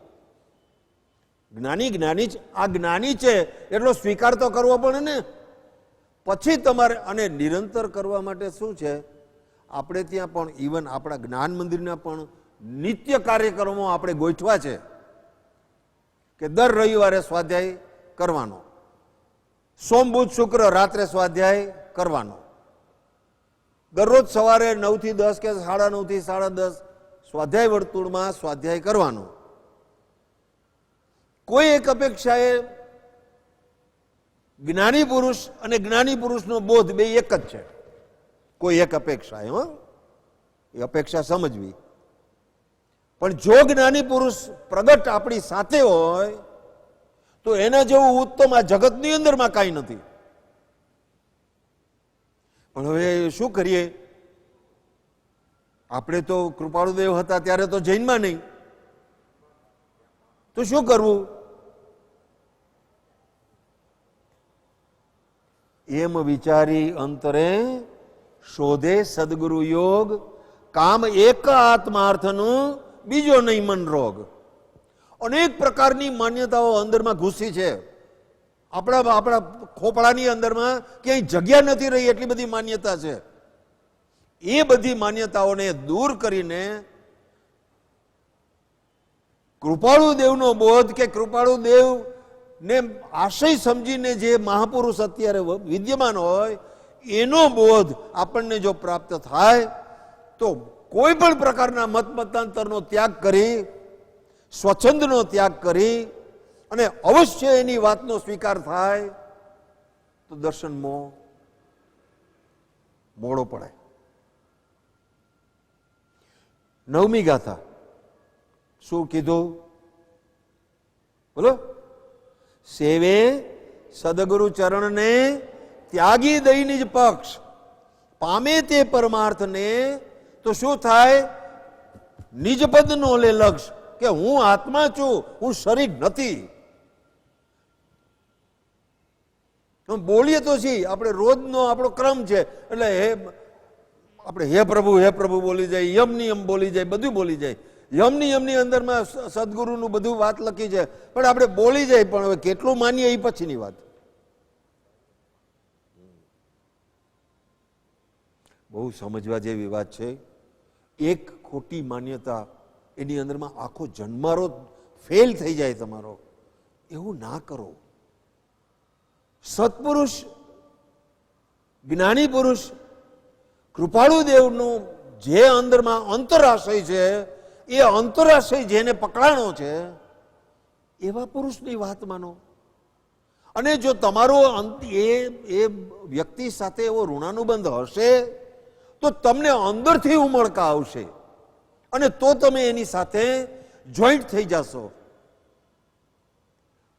A: જ્ઞાની જ્ઞાની જ, આ જ્ઞાની છે એટલો સ્વીકાર તો કરવો પડે ને. પછી તમારે, અને નિરંતર કરવા માટે શું છે, આપણે ત્યાં પણ ઇવન આપણા જ્ઞાન મંદિરના પણ નિત્ય કાર્યક્રમો આપણે ગોઠવા છે કે દર રવિવારે સ્વાધ્યાય કરવાનો, સોમ બુધ શુક્ર રાત્રે સ્વાધ્યાય કરવાનો, દરરોજ સવારે 9 થી 10 કે 9:30 થી 10:30 સ્વાધ્યાય વર્તુળમાં સ્વાધ્યાય કરવાનો. કોઈ એક અપેક્ષાએ જ્ઞાની પુરુષ અને જ્ઞાની પુરુષનો બોધ બે એક જ છે. કોઈ એક અપેક્ષા, એ અપેક્ષા સમજવી. પણ જો જ્ઞાની પુરુષ પ્રગટ આપણી સાથે હોય તો એના જેવું ઉત્તમ આ જગતની અંદરમાં કાંઈ નથી. પણ હવે શું કરીએ, આપણે તો કૃપાળુદેવ હતા ત્યારે તો જૈનમાં નહીં, તો શું કરવું? એમ વિચારી અંતરે શોધે સદગુરુ યોગ, કામ એક આત્માર્થનું બીજો નહીં મન રોગ. અનેક પ્રકારની માન્યતાઓ અંદરમાં ઘૂસી છે. આપણા ખોપડાની અંદરમાં ક્યાંય જગ્યા નથી રહી એટલી બધી માન્યતા છે. એ બધી માન્યતાઓને દૂર કરીને કૃપાળુ દેવનો બોધ કે કૃપાળુ દેવ ને આશય સમજીને જે મહાપુરુષ અત્યારે વિદ્યમાન હોય એનો બોધ આપણને જો પ્રાપ્ત થાય તો કોઈ પણ પ્રકારના મતમતાંતરનો ત્યાગ કરી, સ્વચ્છંદનો ત્યાગ કરી અને અવશ્ય એની વાતનો સ્વીકાર થાય તો દર્શન મોડો પડે. 9મી ગાથા શું કીધું? બોલો. સેવે સદગુરુ ચરણને ત્યાગી દઈ નિજ પક્ષ, પામે તે પરમાર્થને. તો શું થાય? નિજ પદ નો લે લક્ષ્ય, કે હું આત્મા છું, હું શરીર નથી. બોલીએ તો છીએ, આપણે રોજનો આપણો ક્રમ છે એટલે આપણે હે પ્રભુ બોલી જાય, યમ નિયમ બોલી જાય, બધું બોલી જાય. યમ નિયમની અંદરમાં સદગુરુનું બધું વાત લખી છે, પણ આપણે બોલી જાય. પણ હવે કેટલું માનીએ એ પછીની વાત. બહુ સમજવા જેવી વાત છે. એક ખોટી માન્યતા એની અંદરમાં આખો જન્મારો ફેલ થઈ જાય તમારો. એવું ના કરો. સત્પુરુષ, જ્ઞાની પુરુષ, કૃપાળુ દેવનું જે અંદરમાં અંતરાશય છે, એ અંતરાશય જેને પકડાણો છે એવા પુરુષની વાત માનો. અને જો તમારો એ વ્યક્તિ સાથે એવો ઋણાનુબંધ હશે તો તમને અંદરથી ઉમળકા આવશે અને તો તમે એની સાથે જોઈન્ટ થઈ જશો.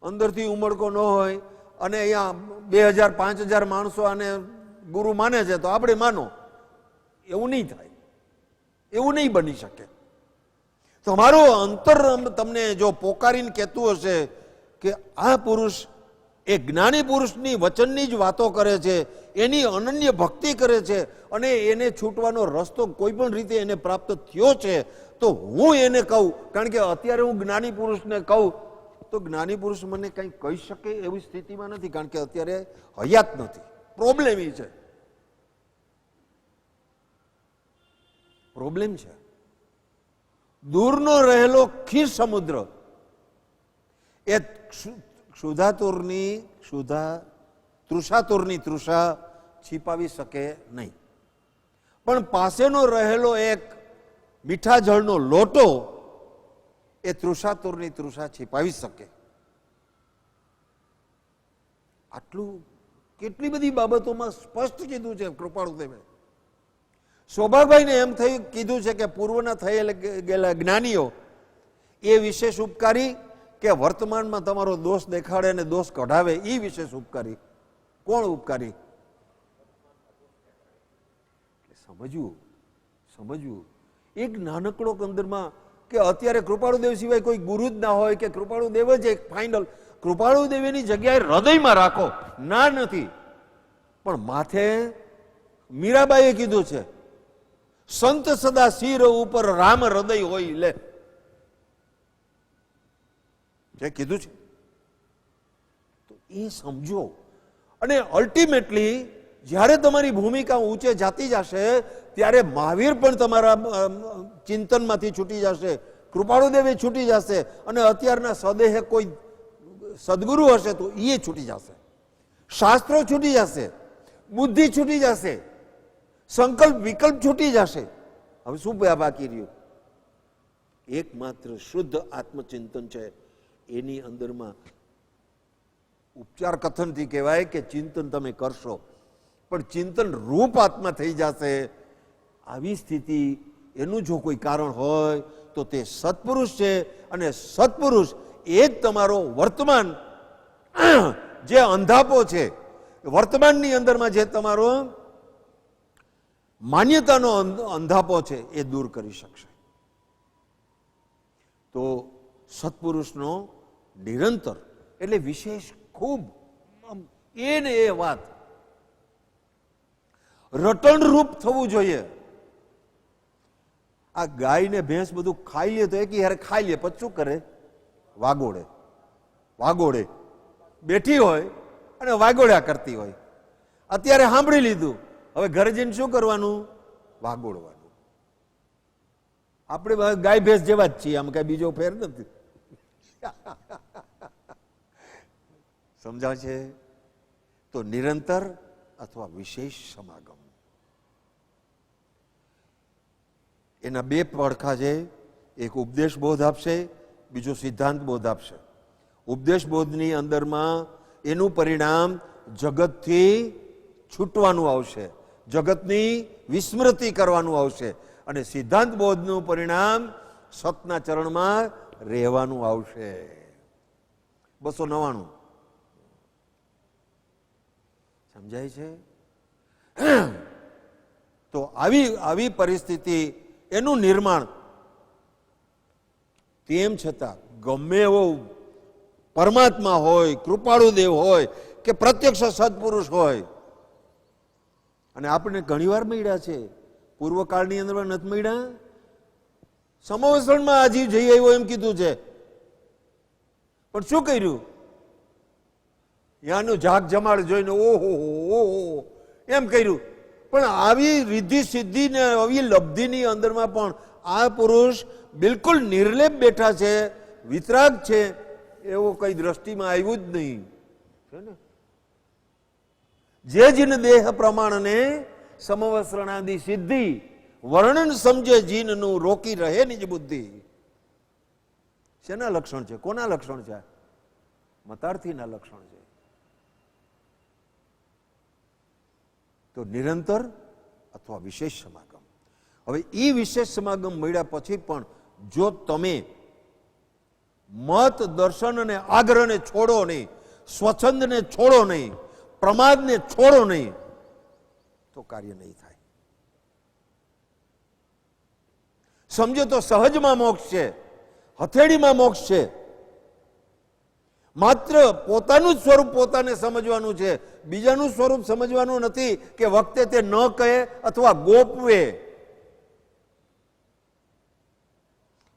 A: અંદરથી ઉમળકો ન હોય અને અહીંયા 2000-5000 માણસો આને ગુરુ માને છે તો આપણે માનો, એવું નહીં થાય, એવું નહીં બની શકે. તમારો અંતર તમને જો પોકારીને કહેતું હશે કે આ પુરુષ એ જ્ઞાની પુરુષની વચનની જ વાતો કરે છે, એની અનન્ય ભક્તિ કરે છે અને એને છૂટવાનો રસ્તો કોઈ પણ રીતે એને પ્રાપ્ત થયો છે, તો હું એને કહું, કારણ કે અત્યારે હું જ્ઞાની પુરુષને કહું તો જ્ઞાની પુરુષ મને કંઈ કહી શકે એવી સ્થિતિમાં નથી, કારણ કે અત્યારે હયાત નથી. પ્રોબ્લેમ એ છે, પ્રોબ્લેમ છે. દૂરનો રહેલો ખીર સમુદ્ર એ તૃષાતુરની તૃષા છીપાવી શકે નહીં, પણ પાસેનો રહેલો એક મીઠા જળનો લોટો એ તૃષાતુરની તૃષા છીપાવી શકે. આટલું કેટલી બધી બાબતોમાં સ્પષ્ટ કીધું છે કૃપાળુદેવે. સૌભાગભાઈને એમ થયું કીધું છે કે પૂર્વના ગયેલા જ્ઞાનીઓ એ વિશેષ ઉપકારી કે વર્તમાનમાં તમારો દોષ દેખાડે અને દોષ કઢાવે એ વિશેષ ઉપકારી. કોણ ઉપકારી? સમજવું એક નાનકડો અંદરમાં કે અત્યારે કૃપાળુદેવ સિવાય કોઈ ગુરુ જ ના હોય, કે કૃપાળુદેવ જ એક ફાઇનલ. કૃપાળુદેવની જગ્યાએ હૃદયમાં રાખો, ના નથી, પણ માથે મીરાબાઈએ કીધું છે સંત સદા શિર ઉપર રામ હૃદય હોય લે, જે કીધું છે તો એ સમજો. અને અલ્ટિમેટલી જ્યારે તમારી ભૂમિકા ઊંચે જાતી જશે ત્યારે મહાવીર પણ તમારા ચિંતનમાંથી છૂટી જશે, કૃપાળુદેવે છૂટી જશે, અને અત્યારના સદેહે કોઈ સદગુરુ હશે તો એ છૂટી જશે, શાસ્ત્રો છૂટી જશે, બુદ્ધિ છૂટી જશે, સંકલ્પ વિકલ્પ છૂટી જશે. હવે શું બાકી રહ્યું? એકમાત્ર શુદ્ધ આત્મચિંતન છે. એની અંદરમાં ઉપચાર કથનથી કહેવાય કે ચિંતન તમે કરશો, પણ ચિંતન રૂપ આત્મા થઈ જશે. આવી સ્થિતિ એનું જો કોઈ કારણ હોય તો તે સત્પુરુષ છે, અને સત્પુરુષ એ જ તમારો વર્તમાન જે અંધાપો છે, વર્તમાનની અંદરમાં જે તમારો માન્યતાનો અંધાપો છે એ દૂર કરી શકશે. તો સત્પુરુષનો નિરંતર એટલે વિશેષ ખૂબ એને એ વાત રટણરૂપ થવું જોઈએ. આ ગાય ને ભેંસ બધું ખાઈ લે તો એક યાર ખાઈ લે, પછી શું કરે? વાગોડે બેઠી હોય અને વાગોડ્યા કરતી હોય. અત્યારે સાંભળી લીધું, હવે ઘરે જઈને શું કરવાનું? વાગોડવાનું. આપણે ગાય ભેંસ જેવા જ છીએ, આમ કઈ બીજો ફેર નથી. સમજાય છે? તો નિરંતર અથવા વિશેષ સમાગમ, એના બે પડખા છે. એક ઉપદેશ બોધ આપશે, બીજો સિદ્ધાંત બોધ આપશે. ઉપદેશ બોધની અંદરમાં એનું પરિણામ જગતથી છૂટવાનું આવશે, જગતની વિસ્મૃતિ કરવાનું આવશે, અને સિદ્ધાંત બોધનું પરિણામ સતના ચરણમાં રહેવાનું આવશે. 299 સમજાય છે? તો આવી પરિસ્થિતિ, એનું નિર્માણ તેમ છતાં ગમે એવો પરમાત્મા હોય, કૃપાળુદેવ હોય કે પ્રત્યક્ષ સત્પુરુષ હોય, અને આપણે ઘણી વાર મળ્યા છે, પૂર્વકાળની અંદર નથી મળ્યા. સમવસરણમાં આજી જઈ આવ્યો એમ કીધું છે, પણ શું કર્યું? યાનું જાગ જમાડ જોઈને ઓહો એમ કર્યું. પણ આવી રિદ્ધિ સિદ્ધિ ને આવી લબ્ધિની અંદરમાં પણ આ પુરુષ બિલકુલ નિર્લેપ બેઠા છે, વિતરાગ છે, એવો કઈ દ્રષ્ટિમાં આવ્યું જ નહીં. છે ને? જે જીન દેહ પ્રમાણને સમવસ્ત્રણાદિ સિદ્ધિ વર્ણન સમજે જીનનું રોકી રહે નિજ બુદ્ધિ. શેના લક્ષણ છે? કોના લક્ષણ છે? મતાર્થીના લક્ષણ છે. તો નિરંતર અથવા વિશેષ સમાગમ. હવે એ વિશેષ સમાગમ મળ્યા પછી પણ જો તમે મત દર્શન અને આગ્રહને છોડો નહીં, સ્વચ્છંદને છોડો નહીં, પ્રમાદને છોડો નહીં, તો કાર્ય નહીં થાય. સમજો તો સહજમાં મોક્ષ છે, હથેળીમાં મોક્ષ છે. માત્ર પોતાનું જ સ્વરૂપ પોતાને સમજવાનું છે, બીજાનું સ્વરૂપ સમજવાનું નથી કે વખતે તે ન કહે અથવા ગોપવે.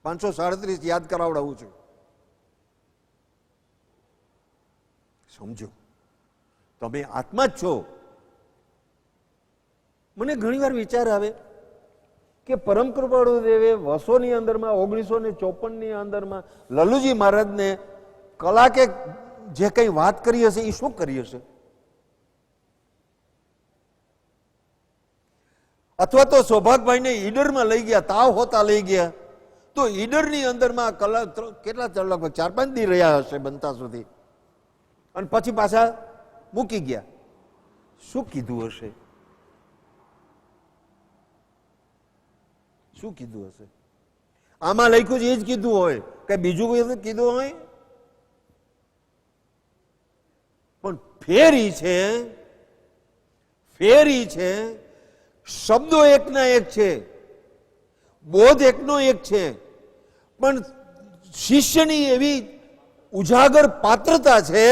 A: 537 યાદ કરાવડાવું છું. સમજો, તમે આત્મા જ છો. મને ઘણીવાર વિચાર આવે કે પરમ કૃપાળુ દેવે વર્ષોની અંદરમાં 1954ની અંદરમાં લલ્લુજી મહારાજને કલાકે જે કંઈ વાત કરી હશે એ શું કરી હશે? અથવા તો સૌભાગભાઈને ઈડરમાં લઈ ગયા, તાવ હોતા લઈ ગયા, તો ઈડરની અંદરમાં કેટલા લગભગ 4-5 દી રહ્યા હશે બનતા સુધી, અને પછી પાછા મૂકી ગયા. શું કીધું હશે? શું કીધું હશે? આમાં લખ્યું છે એ જ કીધું હોય કે બીજું કોઈ કીધું હોય? પણ ફેરી છે, શબ્દો એકના એક છે, બોધ એકનો એક છે, પણ શિષ્યની એવી ઉજાગર પાત્રતા છે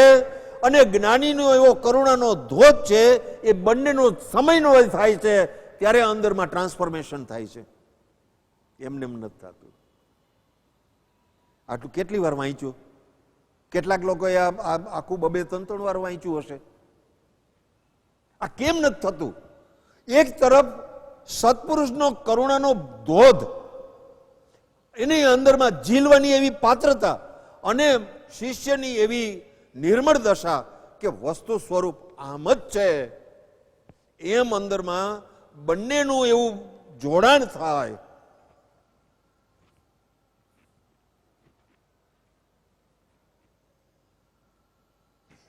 A: અને જ્ઞાનીનો એવો કરુણાનો ધોધ છે, એ બંનેનો સમયનો થાય છે ત્યારે અંદરમાં ટ્રાન્સફોર્મેશન થાય છે. એમને એમ નથી થતું. આટલું કેટલી વાર વાંચ્યું? કેટલાક લોકોએ આખું 2-3 વાર વાંચ્યું હશે. આ કેમ નથી થતું? એક તરફ સત્પુરુષનો કરુણાનો ધોધ, એની અંદરમાં ઝીલવાની એવી પાત્રતા, અને શિષ્યની એવી નિર્મળ દશા કે વસ્તુ સ્વરૂપ આમ જ છે, એમ અંદરમાં બંનેનું એવું જોડાણ થાય.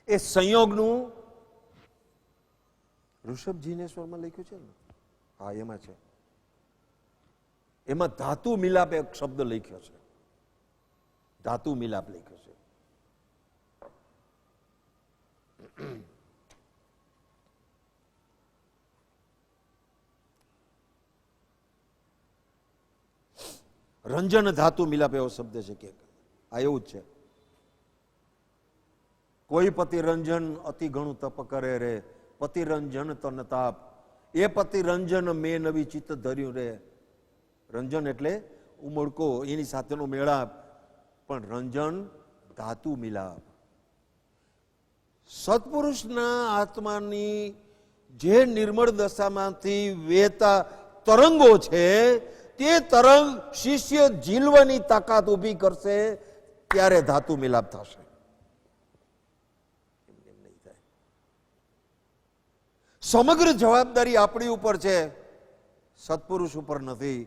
A: એ સંયોગનું ઋષભજીને સ્વરમાં લખ્યું છે ને? હા, એમાં છે. એમાં ધાતુ મિલાપ એક શબ્દ લખ્યો છે. ધાતુ મિલાપ લખ્યો છે. રંજન ધાતુ મિલાપ એવો શબ્દ છે કે આ એવું જ છે. કોઈ પતિ રંજન અતિ ઘણું તપ કરે રે, પતિ રંજન તન તાપ, એ પતિ રંજન મેં નવી ચિત્ત ધર્યું રે. રંજન એટલે ઉમળકો, એની સાથેનો મેળાપ, પણ રંજન ધાતુ મિલાપ. સત્પુરુષના આત્માની જે નિર્મળ દશામાંથી વહેતા તરંગો છે, તે તરંગ શિષ્ય ઝીલવાની તાકાત ઊભી કરશે ત્યારે ધાતુ મિલાપ થશે. સમગ્ર જવાબદારી આપણી ઉપર છે, સત્પુરુષ ઉપર નથી.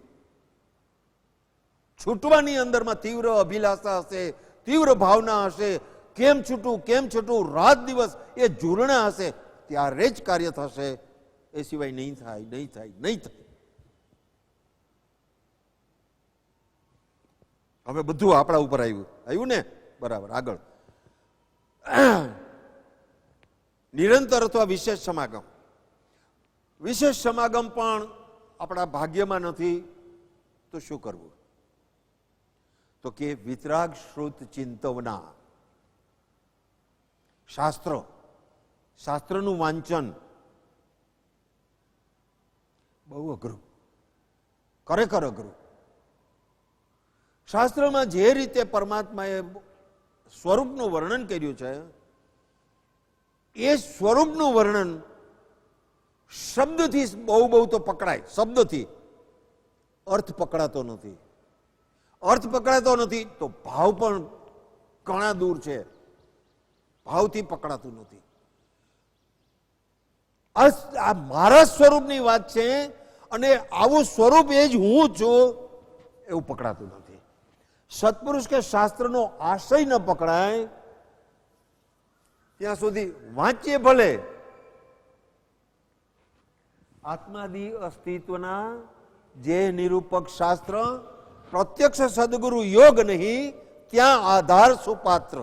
A: છૂટવાની અંદરમાં તીવ્ર અભિલાષા હશે, તીવ્ર ભાવના હશે, કેમ છૂટું, રાત દિવસ એ ઝૂરણા હશે, ત્યારે જ કાર્ય થશે. એ સિવાય નહીં થાય. હવે બધું આપણા ઉપર આવ્યું ને? બરાબર. આગળ નિરંતર અથવા વિશેષ સમાગમ. વિશેષ સમાગમ પણ આપણા ભાગ્યમાં નથી, તો શું કરવું? તો કે વિતરાગ શ્રુત ચિંતવના. શાસ્ત્રનું વાંચન બહુ અઘરું, ખરેખર અઘરું. શાસ્ત્રમાં જે રીતે પરમાત્માએ સ્વરૂપનું વર્ણન કર્યું છે, એ સ્વરૂપનું વર્ણન શબ્દથી બહુ તો પકડાય, શબ્દથી. અર્થ પકડાતો નથી. તો ભાવ પણ ઘણા દૂર છે, ભાવથી પકડાતું નથી. આ મારા સ્વરૂપની વાત છે, અને આવું સ્વરૂપ એ જ હું છું એવું પકડાતું નથી. સત્પુરુષ કે શાસ્ત્રનો આશય ન પકડાય ત્યાં સુધી વાંચીએ ભલે. આત્માદિ અસ્તિત્વના જે નિરૂપક શાસ્ત્ર, પ્રત્યક્ષ સદગુરુ યોગ નહીં, ત્યાં આધાર સુપાત્ર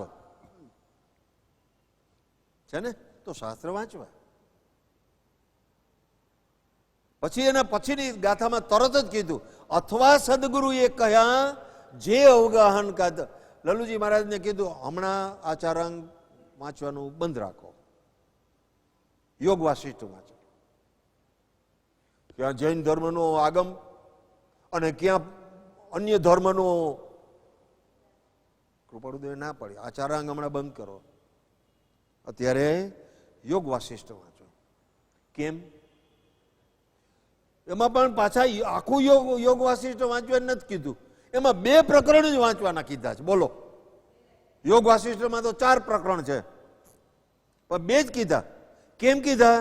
A: છે ને? તો શાસ્ત્ર વાંચવા. પછી એના પછીની ગાથામાં તરત જ કીધું, અથવા સદગુરુએ કહ્યા જે અવગાહન કાદ. લલ્લુજી મહારાજને કીધું હમણાં આચારાંગ વાંચવાનું બંધ રાખો, યોગ વાસિષ્ઠ વાંચો. ક્યાં જૈન ધર્મનો આગમ અને ક્યાં અન્ય ધર્મનો. કૃપાળુદેવે ના પાડી, આચારાંગ હમણાં બંધ કરો. અત્યારે યોગ વાસિષ્ઠ વાંચો. કેમ? એમાં પણ પાછા આખું યોગ વાસિષ્ઠ વાંચવા નથી કીધું, એમાં 2 પ્રકરણ જ વાંચવાના કીધા છે. બોલો, યોગ વાસિષ્ઠમાં તો 4 પ્રકરણ છે, પણ 2 જ કીધા. કેમ કીધા?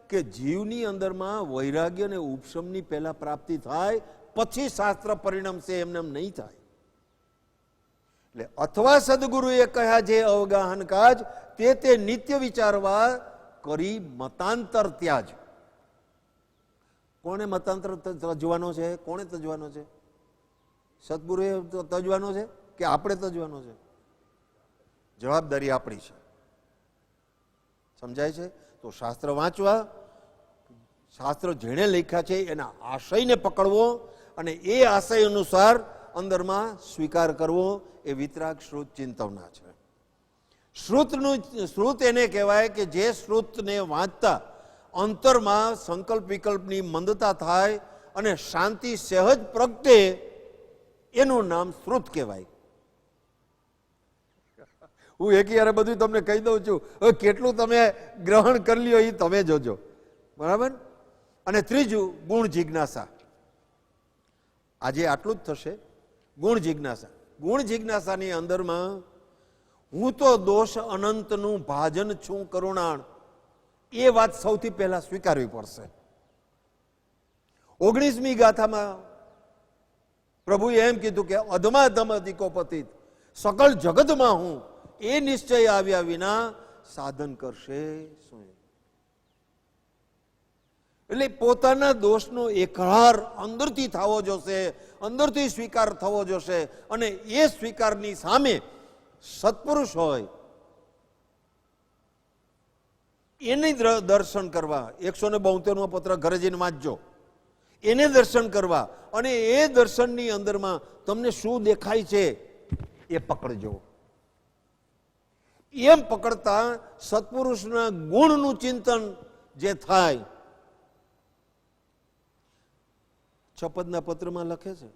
A: કે જીવની અંદરમાં વૈરાગ્ય અને ઉપશમની પહેલા પ્રાપ્તિ થાય, પછી શાસ્ત્ર પરિણમશે, એમને નહીં થાય. એટલે અથવા સદગુરુએ કહ્યા જે અવગાહન કાજ તે નિત્ય વિચારવા કરી મતાંતર ત્યાજ. કોને મતાંતર તજવાનો છે? કોણે તજવાનો છે? સદગુરુએ તજવાનો છે કે આપણે તજવાનો છે? જવાબદારી આપણી છે. સમજાય છે? તો શાસ્ત્ર વાંચવા, શાસ્ત્ર જેણે લખ્યા છે એના આશયને પકડવો અને એ આશય અનુસાર અંદરમાં સ્વીકાર કરવો, એ વિતરાગ શ્રુત ચિંતવના છે. શ્રુત એને કહેવાય કે જે શ્રુતને વાંચતા અંતરમાં સંકલ્પ વિકલ્પની મંદતા થાય અને શાંતિ સહજ પ્રગટે, એનું નામ શ્રુત કહેવાય. હું એક યારે બધું તમને કહી દઉં છું, હવે કેટલું તમે ગ્રહણ કરી લ્યો એ તમે જોજો. બરાબર? અને ત્રીજું ગુણ જિજ્ઞાસા. આજે આટલું જ થશે. ગુણ જિજ્ઞાસા. ગુણ જિજ્ઞાસાની અંદરમાં હું તો દોષ અનંતનું ભાજન છું કરુણાણ, એ વાત સૌથી પહેલા સ્વીકારવી પડશે. 19મી ગાથામાં પ્રભુએ એમ કીધું કે અધમાધમ અધિકો પતિત, સકલ જગતમાં હું, એ નિશ્ચય આવ્યા વિના સાધન કરશે શું? એટલે પોતાના દોષનો એકહાર અંદરથી થવો જોશે, અંદરથી સ્વીકાર થવો જોશે. અને એ સ્વીકારની સામે સત્પુરુષ હોય એને દર્શન કરવા. 172મો પત્ર ઘરે જઈને વાંચજો. એને દર્શન કરવા અને એ દર્શનની અંદરમાં તમને શું દેખાય છે એ પકડજો. એમ પકડતા સત્પુરુષના ગુણનું ચિંતન જે થાય. 6 પદના પત્રમાં લખે છે,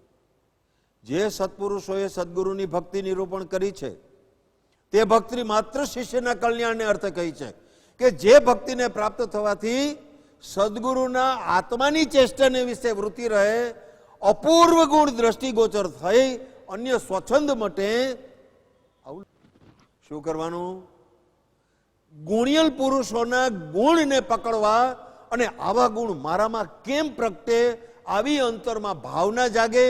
A: જે સત્પુરુષોએ સદગુરુની ભક્તિ નિરૂપણ કરી છે તે ભક્તિ માત્ર શિષ્યના કલ્યાણને અર્થે કહી છે કે જે ભક્તિને પ્રાપ્ત થવાથી સદગુરુના આત્માની ચેષ્ટાને વિશે વૃત્તિ રહે, અપૂર્વ ગુણ દ્રષ્ટિગોચર થઈ અન્ય સ્વચ્છંદ માટે. આવું શું કરવાનું? ગુણિયલ પુરુષોના ગુણને પકડવા અને આવા ગુણ મારામાં કેમ પ્રગટે, આવી અંતરમાં ભાવના જાગે,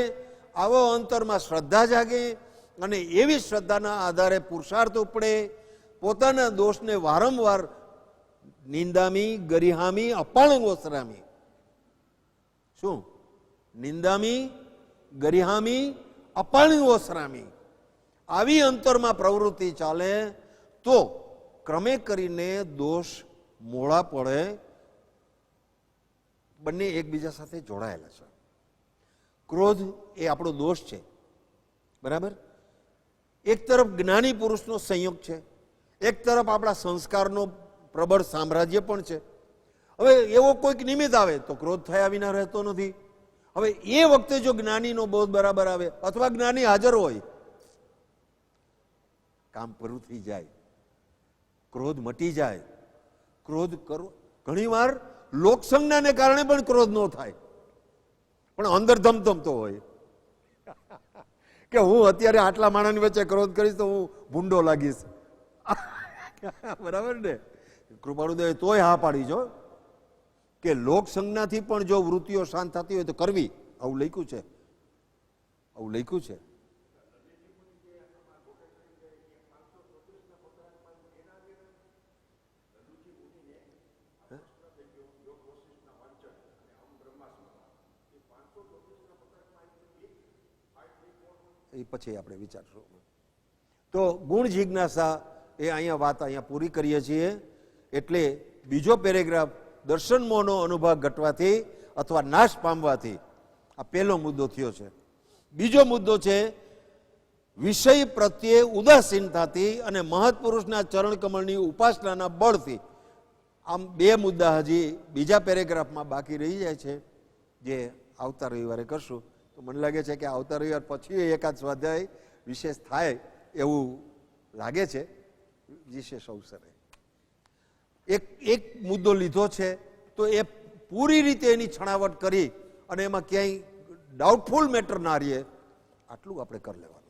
A: આવો અંતરમાં શ્રદ્ધા જાગે અને એવી શ્રદ્ધાના આધારે પુરુષાર્થ ઉપડે. પોતાના દોષને વારંવાર નિંદામી ગરિહામી અપાળંગોસરામી. શું? નિંદામી ગરિહામી અપાળંગોસરામી. આવી અંતરમાં પ્રવૃત્તિ ચાલે તો ક્રમે કરીને દોષ મોડા પડે. બંને એકબીજા સાથે જોડાયેલા છે. ક્રોધ એ આપણો દોષ છે. બરાબર? એક તરફ જ્ઞાની પુરુષનો સંયોગ છે, એક તરફ આપણા સંસ્કારનો પ્રબળ સામ્રાજ્ય પણ છે. હવે એવો કોઈક નિમિત્ત આવે તો ક્રોધ થયા વિના રહેતો નથી. હવે એ વખતે જો જ્ઞાનીનો બોધ બરાબર આવે અથવા જ્ઞાની હાજર હોય, કામ પૂરું થઈ જાય, ક્રોધ મટી જાય. ક્રોધ કરવો ઘણી વાર લોકસંજ્ઞાને કારણે પણ ક્રોધ ન થાય, પણ અંદર ધમધમતો હોય કે હું અત્યારે આટલા માણસની વચ્ચે ક્રોધ કરીશ તો હું ભૂંડો લાગીશ. બરાબર ને? કૃપાળુદેવે તોય હા પાડી છો કે લોકસંજ્ઞાથી પણ જો વૃત્તિઓ શાંત થતી હોય તો કરવી. આવું લખ્યું છે, આવું લખ્યું છે. એ પછી આપણે વિચારશું. તો ગુણ જિજ્ઞાસા એ અહીંયા વાત અહીંયા પૂરી કરીએ છીએ. એટલે બીજો પેરેગ્રાફ દર્શન મોહનો અનુભવ ઘટવાથી અથવા નાશ પામવાથી, આ પહેલો મુદ્દો થયો છે. બીજો મુદ્દો છે વિષય પ્રત્યે ઉદાસીનતાથી અને મહત્પુરુષના ચરણ કમળની ઉપાસનાના બળથી. આમ 2 મુદ્દા હજી બીજા પેરેગ્રાફમાં બાકી રહી જાય છે, જે આવતા રવિવારે કરશું. તો મને લાગે છે કે આવતા રવિવાર પછી એકાદ સ્વાધ્યાય વિશેષ થાય એવું લાગે છે, વિશેષ અવસરે. એક મુદ્દો લીધો છે તો એ પૂરી રીતે એની છણાવટ કરી અને એમાં ક્યાંય ડાઉટફુલ મેટર ના રહીએ, આટલું આપણે કરી લેવાનું.